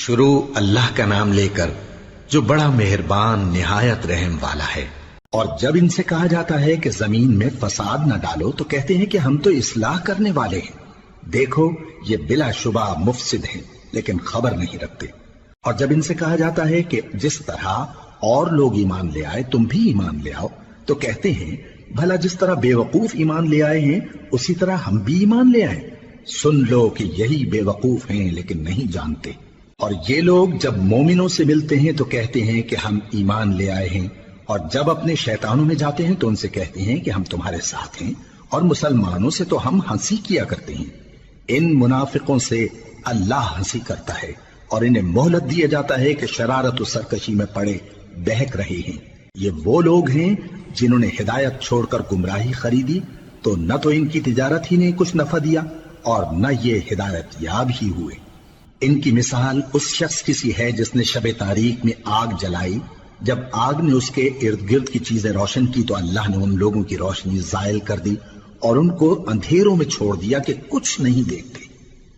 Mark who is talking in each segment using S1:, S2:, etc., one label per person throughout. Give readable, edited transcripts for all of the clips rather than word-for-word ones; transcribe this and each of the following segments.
S1: شروع اللہ کا نام لے کر جو بڑا مہربان نہایت رحم والا ہے۔
S2: اور جب ان سے کہا جاتا ہے کہ زمین میں فساد نہ ڈالو تو کہتے ہیں کہ ہم تو اصلاح کرنے والے ہیں۔ دیکھو یہ بلا شبہ مفسد ہیں لیکن خبر نہیں رکھتے۔ اور جب ان سے کہا جاتا ہے کہ جس طرح اور لوگ ایمان لے آئے تم بھی ایمان لے آؤ تو کہتے ہیں بھلا جس طرح بے وقوف ایمان لے آئے ہیں اسی طرح ہم بھی ایمان لے آئیں۔ سن لو کہ یہی بے وقوف ہیں لیکن نہیں جانتے۔ اور یہ لوگ جب مومنوں سے ملتے ہیں تو کہتے ہیں کہ ہم ایمان لے آئے ہیں، اور جب اپنے شیطانوں میں جاتے ہیں تو ان سے کہتے ہیں کہ ہم تمہارے ساتھ ہیں، اور مسلمانوں سے تو ہم ہنسی کیا کرتے ہیں۔ ان منافقوں سے اللہ ہنسی کرتا ہے اور انہیں مہلت دیا جاتا ہے کہ شرارت و سرکشی میں پڑے بہک رہے ہیں۔ یہ وہ لوگ ہیں جنہوں نے ہدایت چھوڑ کر گمراہی خریدی، تو نہ تو ان کی تجارت ہی نے کچھ نفع دیا اور نہ یہ ہدایت یاب ہی ہوئے۔ ان کی مثال اس شخص کی سی ہے جس نے شب تاریک میں آگ جلائی، جب آگ نے اس کے ارد گرد کی چیزیں روشن کی تو اللہ نے ان لوگوں کی روشنی زائل کر دی اور ان کو اندھیروں میں چھوڑ دیا کہ کچھ نہیں دیکھتے۔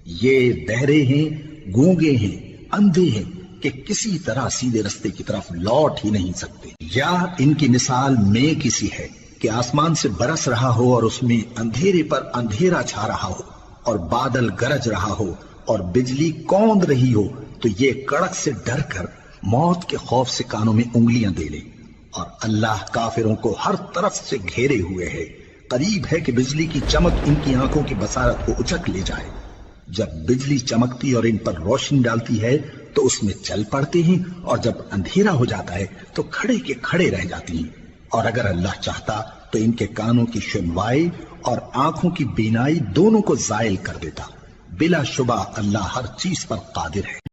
S2: یہ بہرے ہیں، گونگے ہیں، اندھے ہیں کہ کسی طرح سیدھے رستے کی طرف لوٹ ہی نہیں سکتے۔ یا ان کی مثال میں کسی ہے کہ آسمان سے برس رہا ہو اور اس میں اندھیرے پر اندھیرا چھا رہا ہو اور بادل گرج رہا ہو اور بجلی کوند رہی ہو، تو یہ کڑک سے ڈر کر موت کے خوف سے کانوں میں انگلیاں دے لے۔ اور اللہ کافروں کو ہر طرف سے گھیرے ہوئے ہے، قریب ہے کہ بجلی کی چمک ان کی آنکھوں کی بصارت کو اچک لے جائے۔ جب بجلی چمکتی اور ان پر روشنی ڈالتی ہے تو اس میں چل پڑتے ہیں، اور جب اندھیرا ہو جاتا ہے تو کھڑے کے کھڑے رہ جاتی ہیں۔ اور اگر اللہ چاہتا تو ان کے کانوں کی سنوائی اور آنکھوں کی بینائی دونوں کو زائل کر دیتا۔ بلا شبہ اللہ ہر چیز پر قادر ہے۔